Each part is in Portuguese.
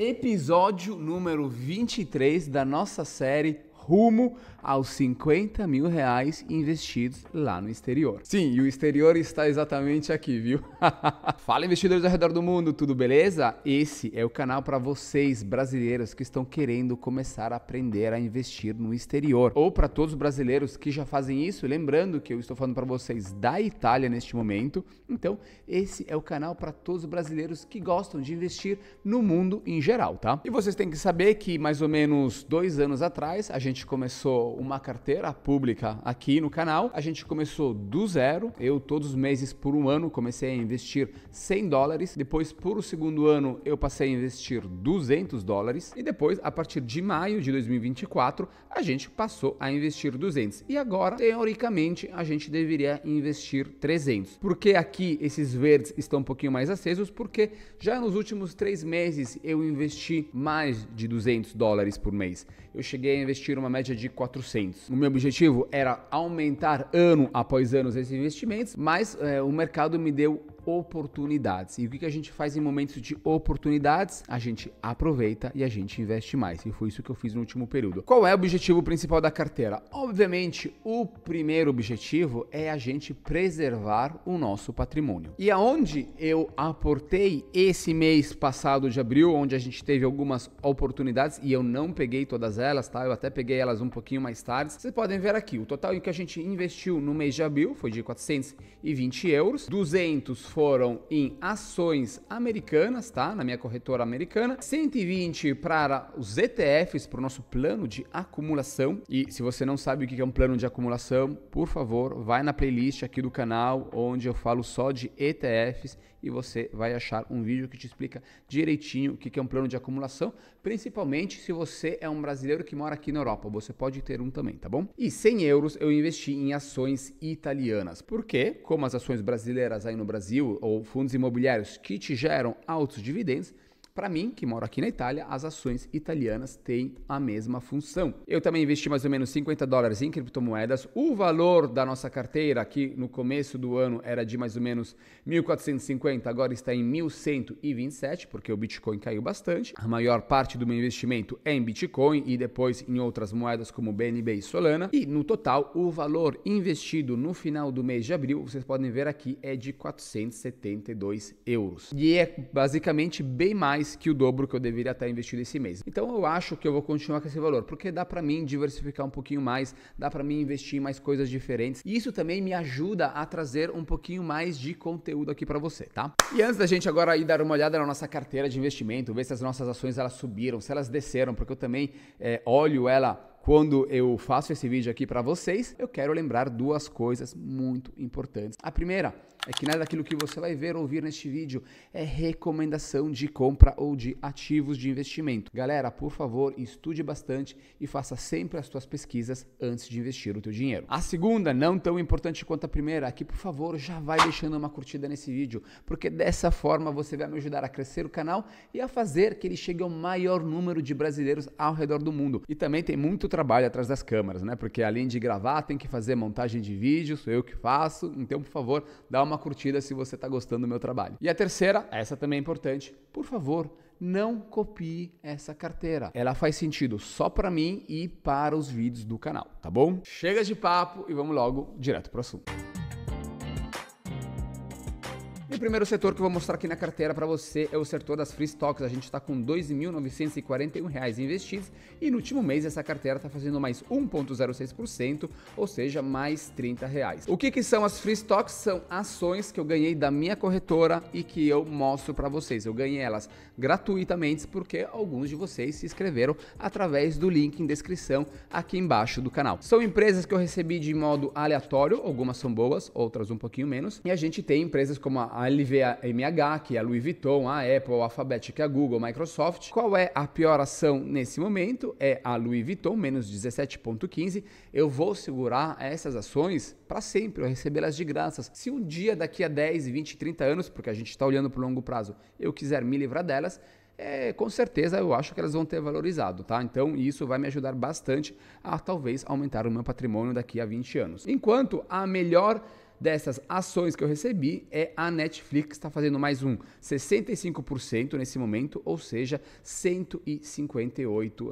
Episódio número 23 da nossa série rumo aos 50 mil reais investidos lá no exterior. Sim, e o exterior está exatamente aqui, viu? Fala, investidores ao redor do mundo, tudo beleza? Esse é o canal para vocês, brasileiros, que estão querendo começar a aprender a investir no exterior. Ou para todos os brasileiros que já fazem isso, lembrando que eu estou falando para vocês da Itália neste momento. Então, esse é o canal para todos os brasileiros que gostam de investir no mundo em geral, tá? E vocês têm que saber que mais ou menos 2 anos atrás, a gente começou uma carteira pública aqui no canal. A gente começou do zero. Eu todos os meses por um ano comecei a investir $100. Depois, por o segundo ano, eu passei a investir $200. E depois, a partir de maio de 2024, a gente passou a investir 200. E agora, teoricamente, a gente deveria investir 300. Por que aqui esses verdes estão um pouquinho mais acesos? Porque já nos últimos 3 meses eu investi mais de $200 por mês. Eu cheguei a investir uma média de 400. O meu objetivo era aumentar ano após ano esses investimentos, mas o mercado me deu oportunidades. E o que a gente faz em momentos de oportunidades? A gente aproveita e a gente investe mais. E foi isso que eu fiz no último período. Qual é o objetivo principal da carteira? Obviamente, o primeiro objetivo é a gente preservar o nosso patrimônio. E aonde eu aportei esse mês passado de abril, onde a gente teve algumas oportunidades e eu não peguei todas elas, tá? Eu até peguei elas um pouquinho mais tarde. Vocês podem ver aqui, o total em que a gente investiu no mês de abril foi de 420 euros. 200 foram em ações americanas, tá? Na minha corretora americana. 120 para os ETFs, para o nosso plano de acumulação. E se você não sabe o que é um plano de acumulação, por favor, vai na playlist aqui do canal, onde eu falo só de ETFs e você vai achar um vídeo que te explica direitinho o que é um plano de acumulação, principalmente se você é um brasileiro que mora aqui na Europa, você pode ter um também, tá bom? E 100 euros eu investi em ações italianas, porque como as ações brasileiras aí no Brasil, ou fundos imobiliários que te geram altos dividendos, para mim, que moro aqui na Itália, as ações italianas têm a mesma função. Eu também investi mais ou menos $50 em criptomoedas. O valor da nossa carteira aqui no começo do ano era de mais ou menos 1.450, agora está em 1.127, porque o Bitcoin caiu bastante. A maior parte do meu investimento é em Bitcoin e depois em outras moedas como BNB e Solana. E no total, o valor investido no final do mês de abril, vocês podem ver aqui, é de 472 euros. E é basicamente bem mais que o dobro que eu deveria estar investido esse mês. Então eu acho que eu vou continuar com esse valor, porque dá para mim diversificar um pouquinho mais, dá para mim investir em mais coisas diferentes. E isso também me ajuda a trazer um pouquinho mais de conteúdo aqui para você, tá? E antes da gente agora ir dar uma olhada na nossa carteira de investimento, ver se as nossas ações elas subiram, se elas desceram, porque eu também olho ela quando eu faço esse vídeo aqui para vocês, eu quero lembrar 2 coisas muito importantes. A primeira é que nada daquilo que você vai ver ou ouvir neste vídeo é recomendação de compra ou de ativos de investimento. Galera, por favor, estude bastante e faça sempre as suas pesquisas antes de investir o teu dinheiro. A segunda, não tão importante quanto a primeira, aqui por favor já vai deixando uma curtida nesse vídeo, porque dessa forma você vai me ajudar a crescer o canal e a fazer que ele chegue ao maior número de brasileiros ao redor do mundo. E também tem muito trabalho atrás das câmeras, né? Porque além de gravar, tem que fazer montagem de vídeo, sou eu que faço. Então, por favor, dá uma curtida se você está gostando do meu trabalho. E a terceira, essa também é importante, por favor, não copie essa carteira. Ela faz sentido só para mim e para os vídeos do canal, tá bom? Chega de papo e vamos logo direto pro assunto. E o primeiro setor que eu vou mostrar aqui na carteira para você é o setor das free stocks. A gente está com R$ 2.941 investidos e no último mês essa carteira está fazendo mais 1,06%, ou seja, mais R$ 30. O que são as free stocks? São ações que eu ganhei da minha corretora e que eu mostro para vocês. Eu ganhei elas gratuitamente porque alguns de vocês se inscreveram através do link em descrição aqui embaixo do canal. São empresas que eu recebi de modo aleatório, algumas são boas, outras um pouquinho menos. E a gente tem empresas como a LVMH, que é a Louis Vuitton, a Apple, a Alphabet, que é a Google, a Microsoft. Qual é a pior ação nesse momento? É a Louis Vuitton, menos 17,15. Eu vou segurar essas ações para sempre, eu recebê-las de graças. Se um dia, daqui a 10, 20, 30 anos, porque a gente está olhando para o longo prazo, eu quiser me livrar delas, com certeza eu acho que elas vão ter valorizado, tá? Então isso vai me ajudar bastante a talvez aumentar o meu patrimônio daqui a 20 anos. Enquanto a melhor dessas ações que eu recebi é a Netflix, está fazendo mais um 65% nesse momento, ou seja, R$ 158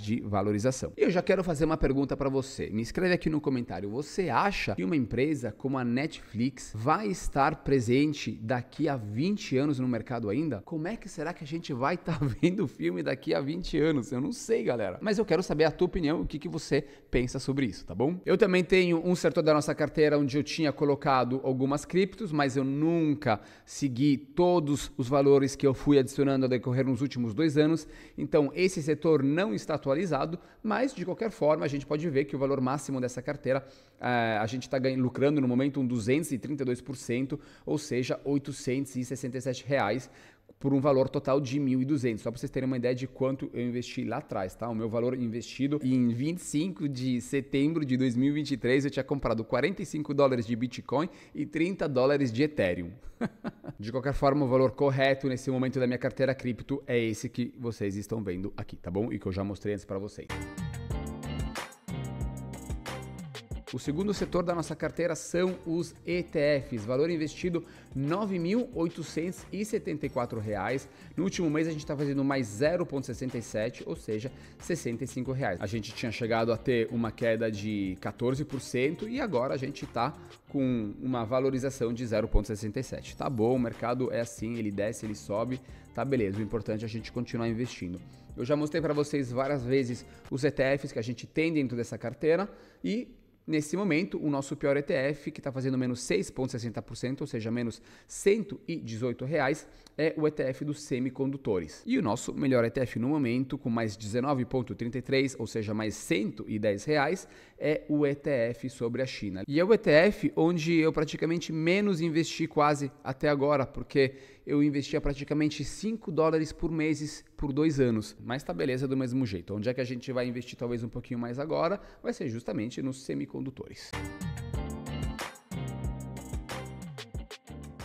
de valorização. E eu já quero fazer uma pergunta para você. Me escreve aqui no comentário. Você acha que uma empresa como a Netflix vai estar presente daqui a 20 anos no mercado ainda? Como é que será que a gente vai estar vendo o filme daqui a 20 anos? Eu não sei, galera. Mas eu quero saber a tua opinião, o que você pensa sobre isso, tá bom? Eu também tenho um setor da nossa carteira onde eu tinha colocado algumas criptos, mas eu nunca segui todos os valores que eu fui adicionando a decorrer nos últimos 2 anos. Então, esse setor não está atualizado, mas de qualquer forma a gente pode ver que o valor máximo dessa carteira a gente está lucrando no momento 232%, ou seja, R$ 867 por um valor total de 1.200, só para vocês terem uma ideia de quanto eu investi lá atrás, tá? O meu valor investido em 25 de setembro de 2023, eu tinha comprado $45 de Bitcoin e $30 de Ethereum. De qualquer forma, o valor correto nesse momento da minha carteira cripto é esse que vocês estão vendo aqui, tá bom? E que eu já mostrei antes para vocês. O segundo setor da nossa carteira são os ETFs, valor investido R$ 9.874. No último mês a gente está fazendo mais 0,67, ou seja, R$ 65. A gente tinha chegado a ter uma queda de 14% e agora a gente está com uma valorização de 0,67. Tá bom, o mercado é assim, ele desce, ele sobe, tá beleza, o importante é a gente continuar investindo. Eu já mostrei para vocês várias vezes os ETFs que a gente tem dentro dessa carteira e nesse momento, o nosso pior ETF, que está fazendo menos 6,60%, ou seja, menos R$ 118, é o ETF dos semicondutores. E o nosso melhor ETF no momento, com mais 19,33%, ou seja, mais R$ 110, é o ETF sobre a China. E é o ETF onde eu praticamente menos investi quase até agora, porque eu investia praticamente $5 por mês por 2 anos. Mas tá beleza do mesmo jeito. Onde é que a gente vai investir talvez um pouquinho mais agora? Vai ser justamente nos semicondutores.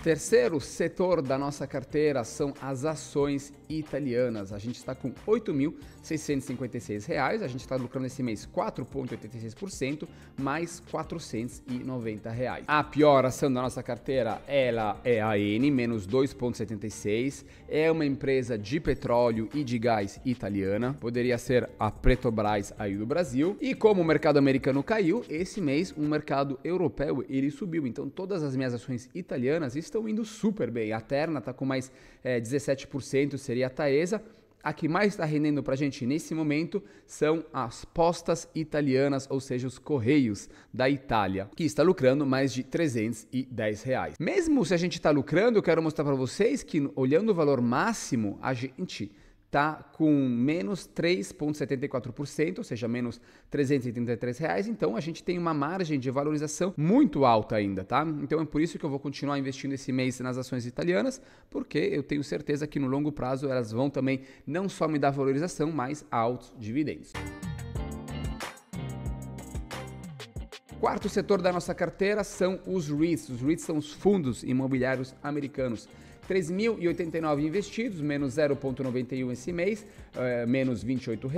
Terceiro setor da nossa carteira são as ações italianas. A gente está com R$ 8.656, a gente está lucrando esse mês 4,86%, mais R$ 490. A pior ação da nossa carteira, ela é a Eni, menos 2,76%. É uma empresa de petróleo e de gás italiana. Poderia ser a Petrobras aí do Brasil. E como o mercado americano caiu, esse mês o mercado europeu ele subiu. Então todas as minhas ações italianas estão indo super bem. A Terna está com mais 17%, seria a Taesa. A que mais está rendendo para a gente nesse momento são as postas italianas, ou seja, os Correios da Itália, que está lucrando mais de R$ 310. Mesmo se a gente está lucrando, eu quero mostrar para vocês que, olhando o valor máximo, a gente está com menos 3,74%, ou seja, menos R$ 333, então a gente tem uma margem de valorização muito alta ainda, tá? Então é por isso que eu vou continuar investindo esse mês nas ações italianas, porque eu tenho certeza que no longo prazo elas vão também não só me dar valorização, mas altos dividendos. Quarto setor da nossa carteira são os REITs. Os REITs são os fundos imobiliários americanos. 3.089 investidos, menos 0,91 esse mês, menos R$ 28.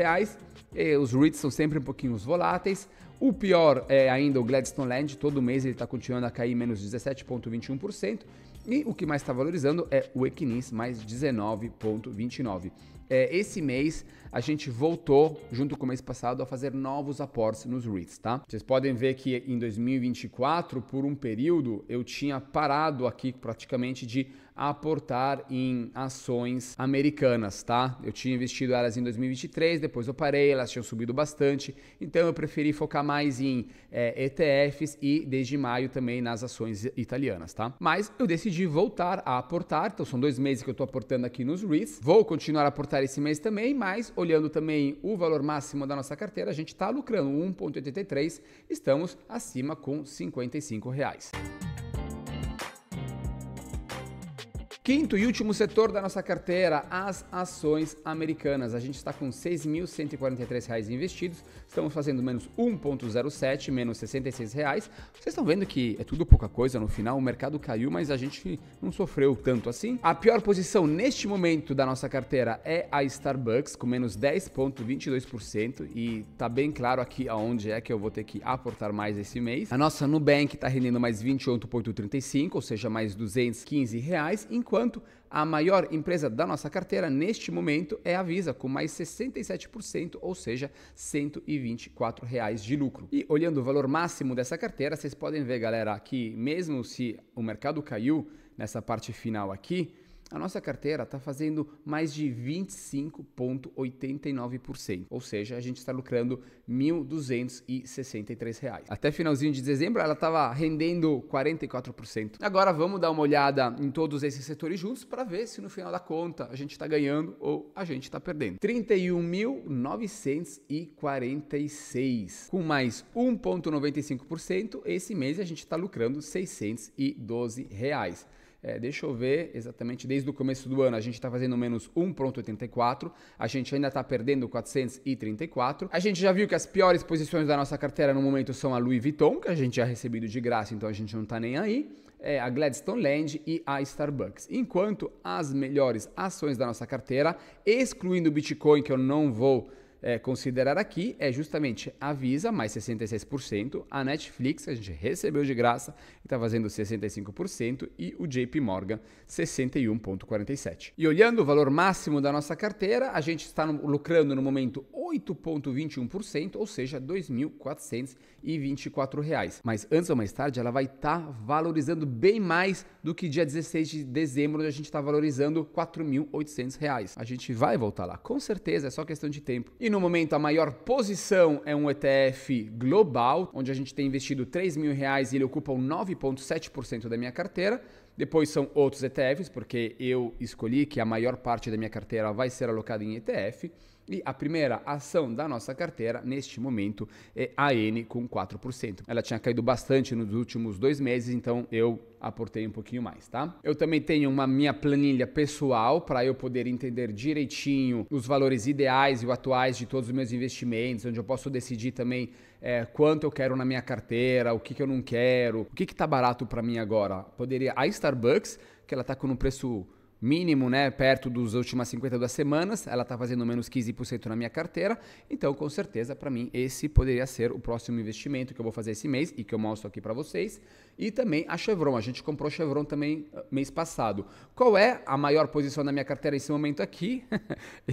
E os REITs são sempre um pouquinho voláteis. O pior é ainda o Gladstone Land, todo mês ele está continuando a cair menos 17,21%. E o que mais está valorizando é o Equinix, mais 19,29%. Esse mês a gente voltou, junto com o mês passado, a fazer novos aportes nos REITs, tá? Vocês podem ver que em 2024, por um período, eu tinha parado aqui praticamente de aportar em ações americanas, tá? Eu tinha investido elas em 2023, depois eu parei, elas tinham subido bastante, então eu preferi focar mais em ETFs e desde maio também nas ações italianas, tá? Mas eu decidi voltar a aportar, então são 2 meses que eu tô aportando aqui nos REITs, vou continuar a aportar esse mês também, mas olhando também o valor máximo da nossa carteira, a gente tá lucrando 1,83, estamos acima com R$ 55. Quinto e último setor da nossa carteira, as ações americanas. A gente está com R$ 6.143 investidos, estamos fazendo menos 1,07, menos R$ 66. Vocês estão vendo que é tudo pouca coisa no final, o mercado caiu, mas a gente não sofreu tanto assim. A pior posição neste momento da nossa carteira é a Starbucks, com menos 10,22%, e tá bem claro aqui aonde é que eu vou ter que aportar mais esse mês. A nossa Nubank está rendendo mais 28,35, ou seja, mais R$ 215, enquanto a maior empresa da nossa carteira neste momento é a Visa, com mais 67%, ou seja, R$ 124 de lucro. E olhando o valor máximo dessa carteira, vocês podem ver, galera, que mesmo se o mercado caiu nessa parte final aqui, a nossa carteira está fazendo mais de 25,89%, ou seja, a gente está lucrando R$ 1.263. Até finalzinho de dezembro ela estava rendendo 44%. Agora vamos dar uma olhada em todos esses setores juntos para ver se no final da conta a gente está ganhando ou a gente está perdendo. 31.946, com mais 1,95%, esse mês a gente está lucrando R$ 612. Deixa eu ver exatamente, desde o começo do ano a gente está fazendo menos 1,84, a gente ainda está perdendo 434. A gente já viu que as piores posições da nossa carteira no momento são a Louis Vuitton, que a gente já recebido de graça, então a gente não está nem aí, a Gladstone Land e a Starbucks. Enquanto as melhores ações da nossa carteira, excluindo o Bitcoin, que eu não vou considerar aqui, é justamente a Visa, mais 66%, a Netflix, que a gente recebeu de graça e está fazendo 65%, e o JP Morgan, 61,47%. E olhando o valor máximo da nossa carteira, a gente está lucrando no momento 8,21%, ou seja, R$ 2.424. Mas antes ou mais tarde, ela vai estar valorizando bem mais do que dia 16 de dezembro, onde a gente está valorizando R$ 4.800. A gente vai voltar lá, com certeza, é só questão de tempo. E no momento, a maior posição é um ETF global, onde a gente tem investido R$ 3.000 e ele ocupa 9,7% da minha carteira. Depois são outros ETFs, porque eu escolhi que a maior parte da minha carteira vai ser alocada em ETF. E a primeira ação da nossa carteira, neste momento, é a AN com 4%. Ela tinha caído bastante nos últimos 2 meses, então eu aportei um pouquinho mais, tá? Eu também tenho uma minha planilha pessoal para eu poder entender direitinho os valores ideais e atuais de todos os meus investimentos, onde eu posso decidir também quanto eu quero na minha carteira, o que eu não quero, o que tá barato para mim agora. Poderia a Starbucks, que ela tá com um preço mínimo, né, perto das últimas 52 semanas, ela está fazendo menos 15% na minha carteira, então com certeza para mim esse poderia ser o próximo investimento que eu vou fazer esse mês e que eu mostro aqui para vocês. E também a Chevron, a gente comprou Chevron também mês passado. Qual é a maior posição da minha carteira nesse momento aqui?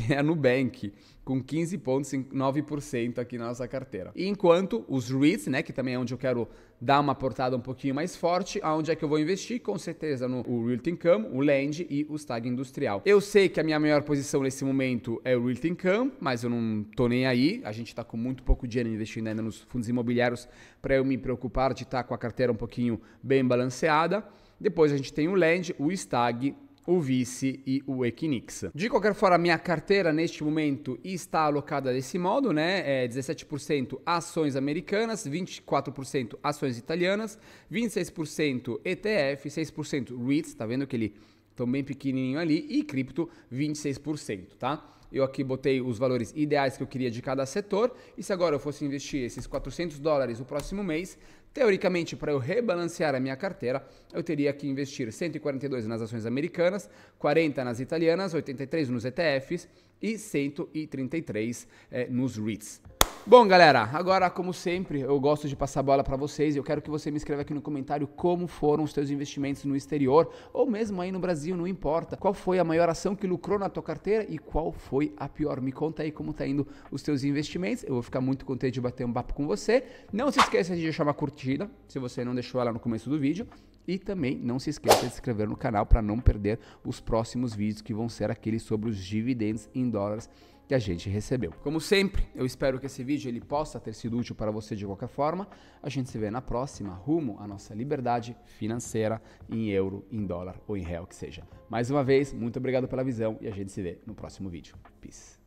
É a Nubank, com 15,9% aqui na nossa carteira. E enquanto os REITs, né, que também é onde eu quero dar uma portada um pouquinho mais forte, aonde é que eu vou investir? Com certeza no Realty Income, o Land e o Stag Industrial. Eu sei que a minha maior posição nesse momento é o Realty Income, mas eu não tô nem aí. A gente tá com muito pouco dinheiro investindo ainda nos fundos imobiliários para eu me preocupar de estar com a carteira um pouquinho bem balanceada. Depois a gente tem o Land, o Stag, o Vice e o Equinix. De qualquer forma, a minha carteira neste momento está alocada desse modo, né? 17% ações americanas, 24% ações italianas, 26% ETF, 6% REITs, tá vendo que ele tão bem pequenininho ali, e cripto 26%, tá? Eu aqui botei os valores ideais que eu queria de cada setor, e se agora eu fosse investir esses $400 no próximo mês, teoricamente, para eu rebalancear a minha carteira, eu teria que investir 142 nas ações americanas, 40 nas italianas, 83 nos ETFs e 133 nos REITs. Bom, galera, agora, como sempre, eu gosto de passar a bola para vocês. Eu quero que você me escreva aqui no comentário como foram os teus investimentos no exterior ou mesmo aí no Brasil, não importa. Qual foi a maior ação que lucrou na tua carteira e qual foi a pior? Me conta aí como tá indo os teus investimentos. Eu vou ficar muito contente de bater um papo com você. Não se esqueça de deixar uma curtida, se você não deixou ela no começo do vídeo. E também não se esqueça de se inscrever no canal para não perder os próximos vídeos que vão ser aqueles sobre os dividendos em dólares que a gente recebeu. Como sempre, eu espero que esse vídeo ele possa ter sido útil para você de qualquer forma. A gente se vê na próxima, rumo à nossa liberdade financeira em euro, em dólar ou em real que seja. Mais uma vez, muito obrigado pela visão e a gente se vê no próximo vídeo. Peace.